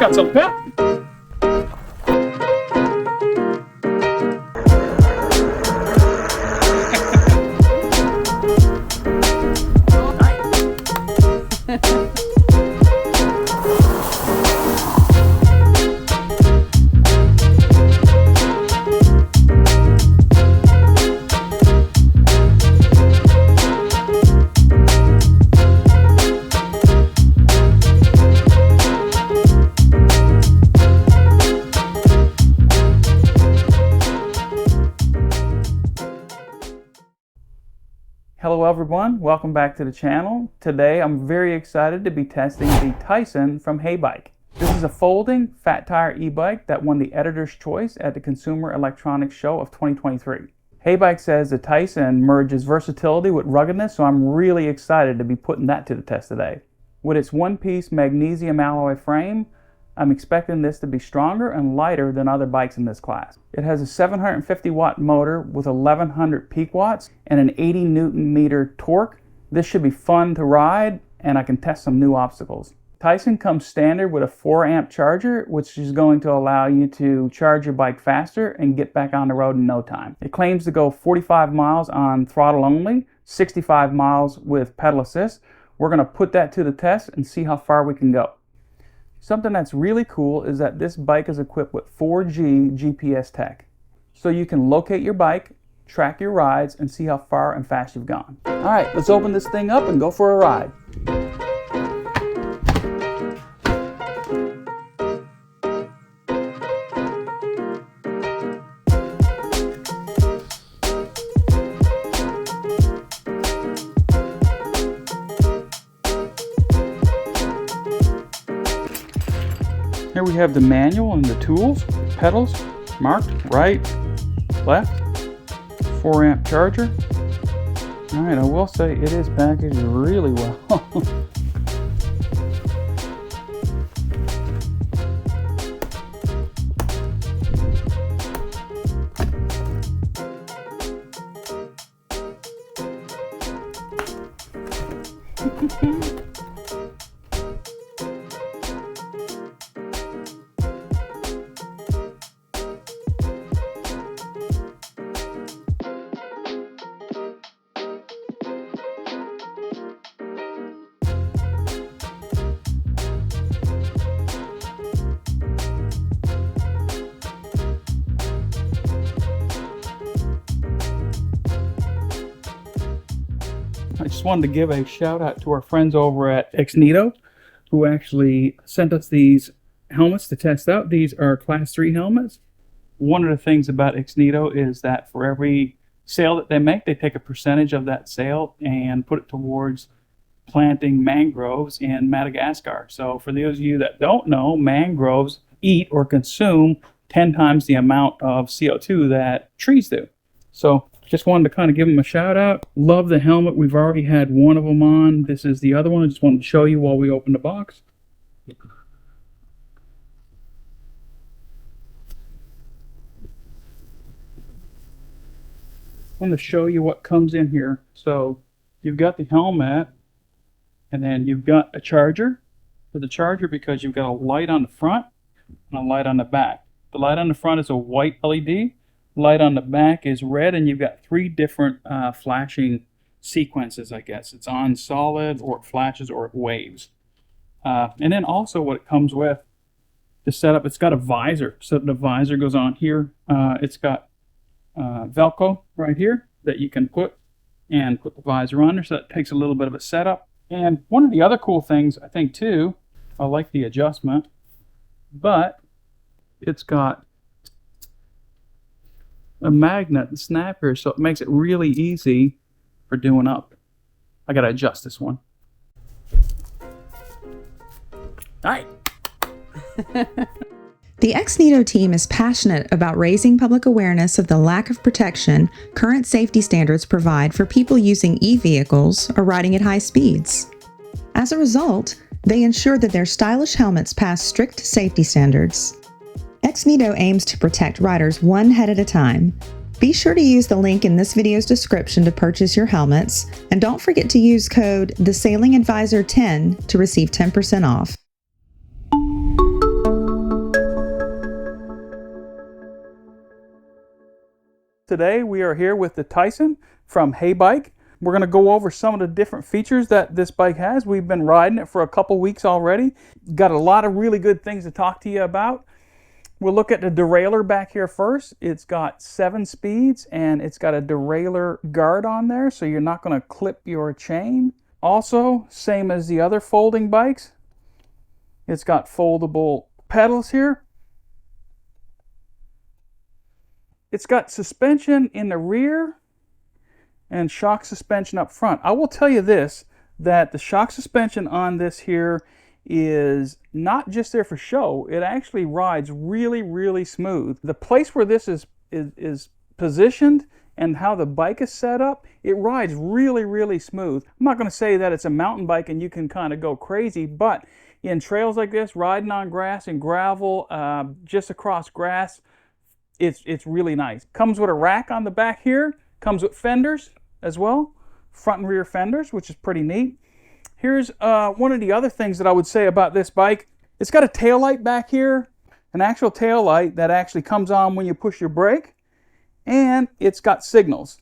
got some pep. Hello everyone, welcome back to the channel. Today I'm very excited to be testing the Tyson from HeyBike. This is a folding fat tire e-bike that won the Editor's Choice at the Consumer Electronics Show of 2023. HeyBike says the Tyson merges versatility with ruggedness, so I'm really excited to be putting that to the test today. With its one-piece magnesium alloy frame, I'm expecting this to be stronger and lighter than other bikes in this class. It has a 750 watt motor with 1100 peak watts and an 80 Newton meter torque. This should be fun to ride, and I can test some new obstacles. Tyson comes standard with a 4 amp charger, which is going to allow you to charge your bike faster and get back on the road in no time. It claims to go 45 miles on throttle only, 65 miles with pedal assist. We're going to put that to the test and see how far we can go. Something that's really cool is that this bike is equipped with 4G GPS tech. So you can locate your bike, track your rides, and see how far and fast you've gone. All right, let's open this thing up and go for a ride. Here we have the manual and the tools, pedals, marked, right, left, 4 amp charger. All right, I will say it is packaged really well. I just wanted to give a shout out to our friends over at Exnito who actually sent us these helmets to test out. These are class 3 helmets. One of the things about Exnito is that for every sale that they make, they take a percentage of that sale and put it towards planting mangroves in Madagascar. So for those of you that don't know, mangroves eat or consume 10 times the amount of CO2 that trees do. So just wanted to kind of give them a shout out. Love the helmet. We've already had one of them on. This is the other one. I just wanted to show you while we open the box. I want to show you what comes in here. So you've got the helmet, and then you've got a charger. For the charger, because you've got a light on the front and a light on the back. The light on the front is a white LED. Light on the back is red, and you've got 3 different flashing sequences, I guess. It's on solid, or it flashes, or it waves. And then also what it comes with, the setup, it's got a visor. So the visor goes on here. It's got Velcro right here that you can put the visor on there, so that takes a little bit of a setup. And one of the other cool things, I think too, I like the adjustment, but it's got a magnet and snap here, so it makes it really easy for doing up. I gotta adjust this one. All right. The Exnito team is passionate about raising public awareness of the lack of protection current safety standards provide for people using e-vehicles or riding at high speeds. As a result, they ensure that their stylish helmets pass strict safety standards. Exnito aims to protect riders one head at a time. Be sure to use the link in this video's description to purchase your helmets, and don't forget to use code TheSailingAdvisor10 to receive 10% off. Today we are here with the Tyson from HeyBike. We're going to go over some of the different features that this bike has. We've been riding it for a couple weeks already. Got a lot of really good things to talk to you about. We'll look at the derailleur back here first. It's got 7 speeds and it's got a derailleur guard on there, so you're not going to clip your chain. Also, same as the other folding bikes, it's got foldable pedals here. It's got suspension in the rear and shock suspension up front. I will tell you this, that the shock suspension on this here is not just there for show. It actually rides really, really smooth. The place where this is positioned and how the bike is set up, it rides really, really smooth. I'm not going to say that it's a mountain bike and you can kind of go crazy, but in trails like this, riding on grass and gravel, just across grass, it's really nice. Comes with a rack on the back here. Comes with fenders as well, front and rear fenders, which is pretty neat. Here's one of the other things that I would say about this bike. It's got a tail light back here, an actual tail light that actually comes on when you push your brake, and it's got signals.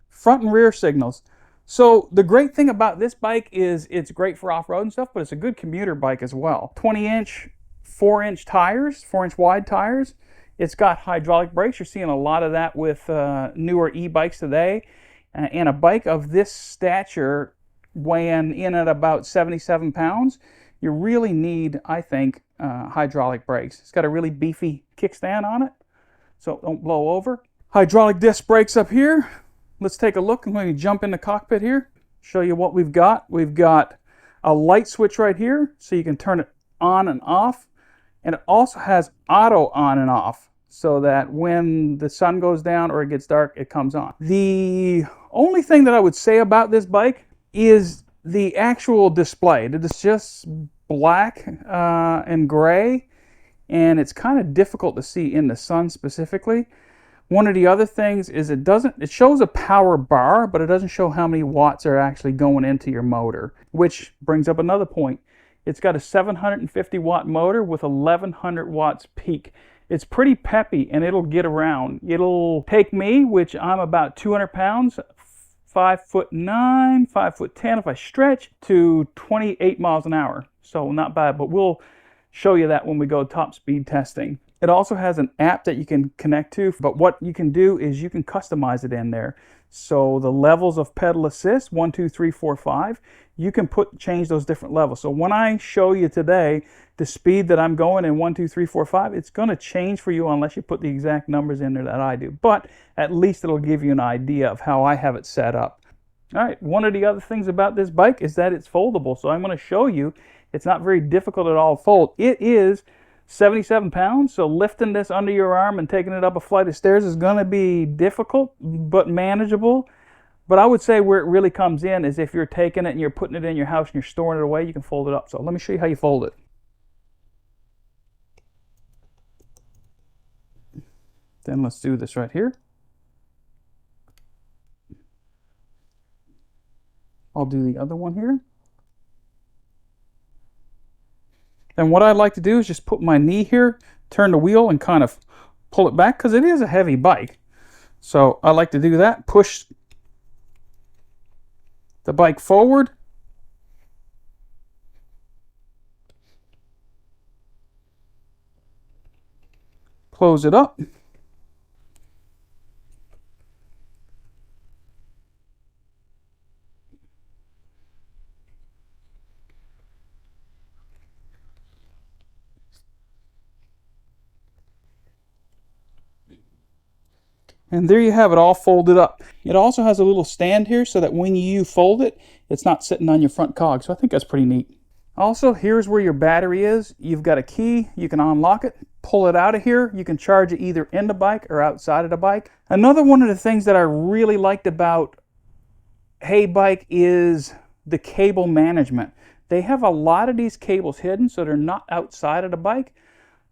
Front and rear signals. So the great thing about this bike is it's great for off-road and stuff, but it's a good commuter bike as well. 20-inch, 4-inch tires, 4-inch wide tires. It's got hydraulic brakes. You're seeing a lot of that with newer e-bikes today. And a bike of this stature, weighing in at about 77 pounds, you really need, I think, hydraulic brakes. It's got a really beefy kickstand on it, so it don't blow over. Hydraulic disc brakes up here. Let's take a look. I'm going to jump in the cockpit here, show you what we've got. We've got a light switch right here, so you can turn it on and off. And it also has auto on and off, so that when the sun goes down or it gets dark, it comes on. The only thing that I would say about this bike is the actual display. It's just black and gray, and it's kind of difficult to see in the sun specifically. One of the other things is it shows a power bar, but it doesn't show how many watts are actually going into your motor, which brings up another point. It's got a 750 watt motor with 1100 watts peak. It's pretty peppy and it'll get around. It'll take me, which I'm about 200 pounds, 5'9", 5'10" if I stretch, to 28 miles an hour. So not bad, but we'll show you that when we go top speed testing. It also has an app that you can connect to, but what you can do is you can customize it in there. So the levels of pedal assist, 1, 2, 3, 4, 5, you can change those different levels. So when I show you today the speed that I'm going in 1, 2, 3, 4, 5, it's going to change for you unless you put the exact numbers in there that I do. But at least it'll give you an idea of how I have it set up. All right, one of the other things about this bike is that it's foldable. So I'm going to show you it's not very difficult at all to fold. It is 77 pounds, so lifting this under your arm and taking it up a flight of stairs is going to be difficult, but manageable. But I would say where it really comes in is if you're taking it and you're putting it in your house and you're storing it away, you can fold it up. So let me show you how you fold it. Then let's do this right here. I'll do the other one here. And what I like to do is just put my knee here, turn the wheel, and kind of pull it back because it is a heavy bike. So I like to do that, push the bike forward. Close it up. And there you have it all folded up. It also has a little stand here so that when you fold it, it's not sitting on your front cog. So I think that's pretty neat. Also, here's where your battery is. You've got a key. You can unlock it, pull it out of here. You can charge it either in the bike or outside of the bike. Another one of the things that I really liked about HeyBike is the cable management. They have a lot of these cables hidden so they're not outside of the bike.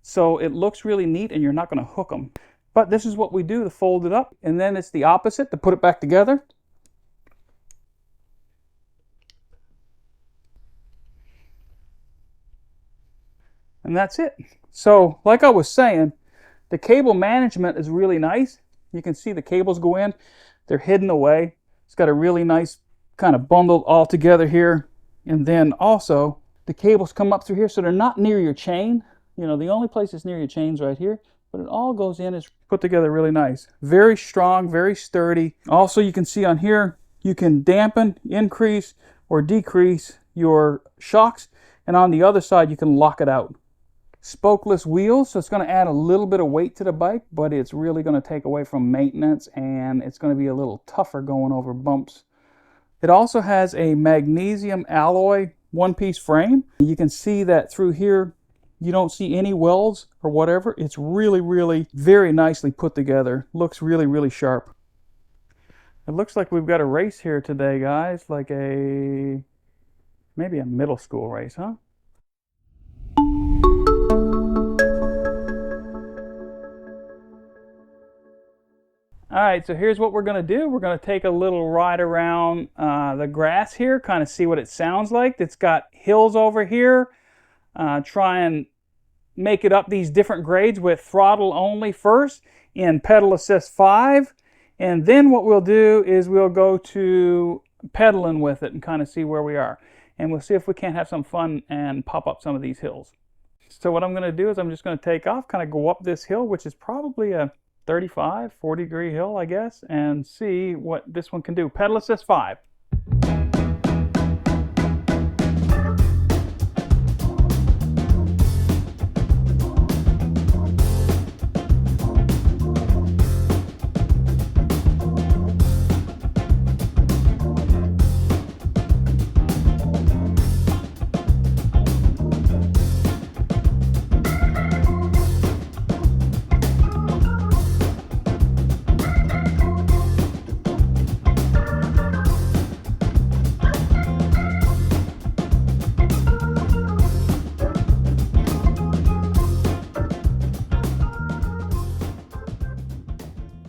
So it looks really neat and you're not going to hook them. But this is what we do to fold it up, and then it's the opposite to put it back together. And that's it. So like I was saying, The cable management is really nice. You can see the cables go in. They're hidden away. It's got a really nice kind of bundled all together here. And then also the cables come up through here, so they're not near your chain. You know, the only place that's near your chain's right here, but it all goes in, is put together really nice. Very strong, very sturdy. Also, you can see on here, you can dampen, increase, or decrease your shocks. And on the other side, you can lock it out. Spokeless wheels, so it's going to add a little bit of weight to the bike, but it's really going to take away from maintenance, and it's going to be a little tougher going over bumps. It also has a magnesium alloy one-piece frame. You can see that through here, you don't see any welds or whatever. It's really, really very nicely put together. Looks really, really sharp. It looks like we've got a race here today, guys, like maybe a middle school race, huh? All right, so here's what we're going to do. We're going to take a little ride around the grass here, kind of see what it sounds like. It's got hills over here. Try and make it up these different grades with throttle only first in pedal assist 5. And then what we'll do is we'll go to pedaling with it and kind of see where we are. And we'll see if we can't have some fun and pop up some of these hills. So what I'm going to do is I'm just going to take off, kind of go up this hill, which is probably a 35, 40 degree hill, I guess, and see what this one can do. Pedal assist 5.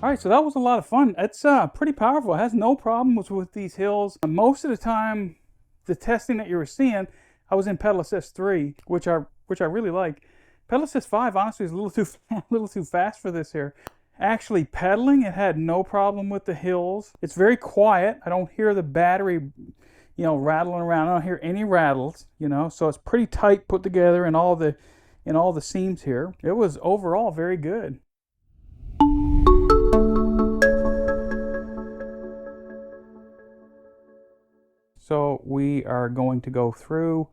All right, so that was a lot of fun. It's pretty powerful. It has no problems with these hills. Most of the time, the testing that you were seeing, I was in pedal assist 3, which I really like. Pedal assist 5, honestly, is a little too fast for this here. Actually, pedaling, it had no problem with the hills. It's very quiet. I don't hear the battery, you know, rattling around. I don't hear any rattles, you know. So it's pretty tight put together in all the seams here. It was overall very good. So we are going to go through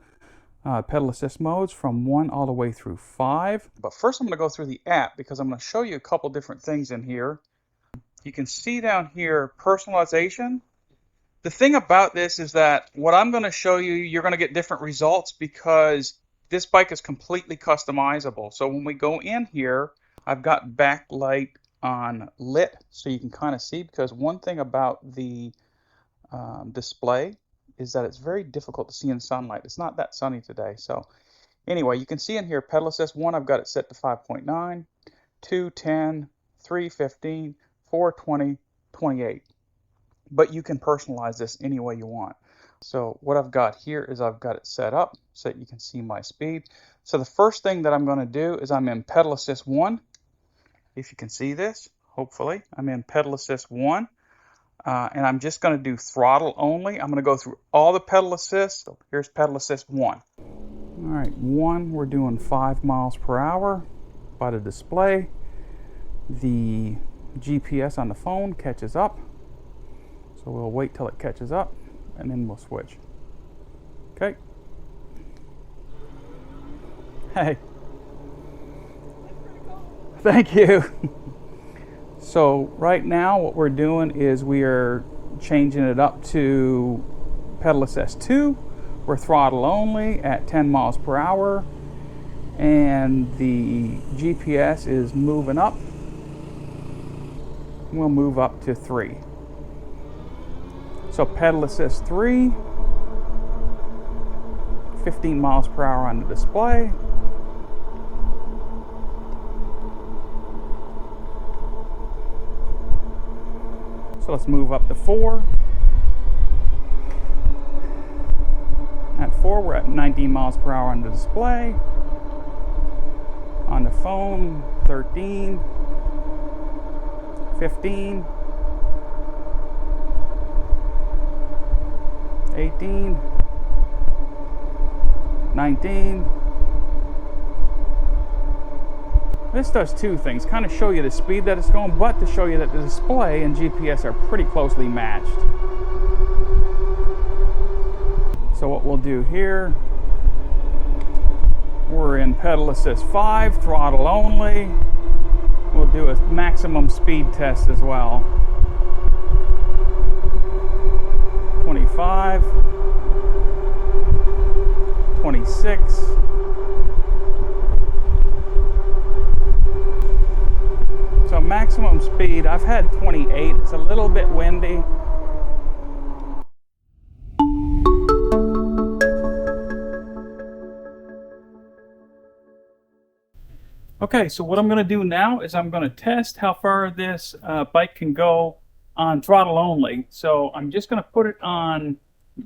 pedal assist modes from 1 all the way through 5. But first I'm going to go through the app because I'm going to show you a couple different things in here. You can see down here personalization. The thing about this is that what I'm going to show you, you're going to get different results because this bike is completely customizable. So when we go in here, I've got backlight on lit so you can kind of see, because one thing about the display is that it's very difficult to see in sunlight. It's not that sunny today. So anyway, you can see in here pedal assist 1, I've got it set to 5.9, 2, 10, 3, 15, 4, 20, 28. But you can personalize this any way you want. So what I've got here is I've got it set up so that you can see my speed. So the first thing that I'm going to do is I'm in pedal assist 1. If you can see this, hopefully, I'm in pedal assist 1. And I'm just going to do throttle only. I'm going to go through all the pedal assists. So here's pedal assist 1. All right, 1, we're doing 5 miles per hour by the display. The GPS on the phone catches up. So we'll wait till it catches up and then we'll switch. Okay. Hey. Thank you. So right now what we're doing is we are changing it up to pedal assist 2. We're throttle only at 10 miles per hour. And the GPS is moving up. We'll move up to 3. So pedal assist 3. 15 miles per hour on the display. So let's move up to 4. At 4, we're at 19 miles per hour on the display. On the phone, 13, 15, 18, 19. This does two things, kind of show you the speed that it's going, but to show you that the display and GPS are pretty closely matched. So what we'll do here, we're in pedal assist 5, throttle only. We'll do a maximum speed test as well. 25, 26, so maximum speed, I've had 28. It's a little bit windy. Okay, so what I'm going to do now is I'm going to test how far this bike can go on throttle only. So I'm just going to put it on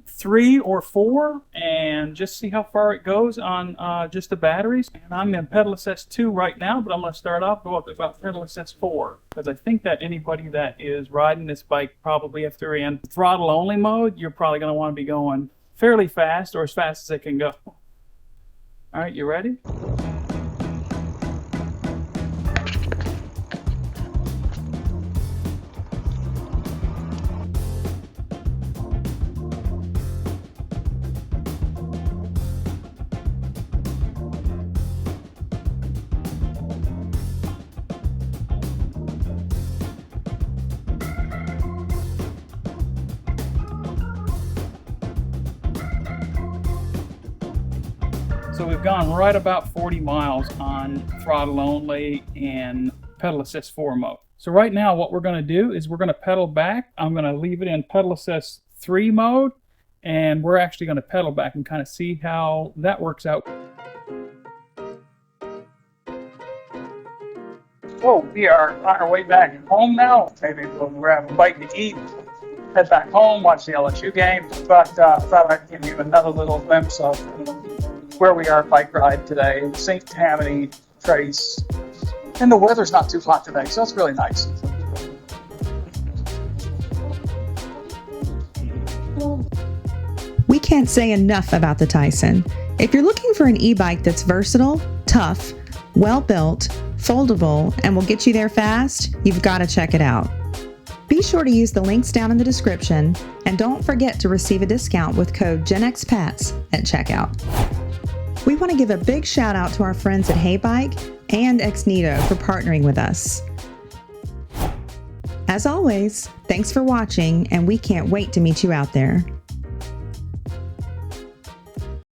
3 or 4 and just see how far it goes on just the batteries. And I'm in pedal assist 2 right now, but I'm going to start off with about pedal assist 4, because I think that anybody that is riding this bike, probably if they're in throttle only mode, you're probably going to want to be going fairly fast, or as fast as it can go. All right, you ready? So we've gone right about 40 miles on throttle only and pedal assist 4 mode. So right now what we're going to do is we're going to pedal back. I'm going to leave it in pedal assist 3 mode, and we're actually going to pedal back and kind of see how that works out. So we are on our way back home now. Maybe we'll grab a bite to eat, head back home, watch the LSU game. But thought I'd give you another little glimpse of where we are bike ride today. St. Tammany, Trace, and the weather's not too hot today, so it's really nice. We can't say enough about the Tyson. If you're looking for an e-bike that's versatile, tough, well-built, foldable, and will get you there fast, you've got to check it out. Be sure to use the links down in the description, and don't forget to receive a discount with code GenXPats at checkout. We want to give a big shout out to our friends at HeyBike and Exnito for partnering with us. As always, thanks for watching, and we can't wait to meet you out there.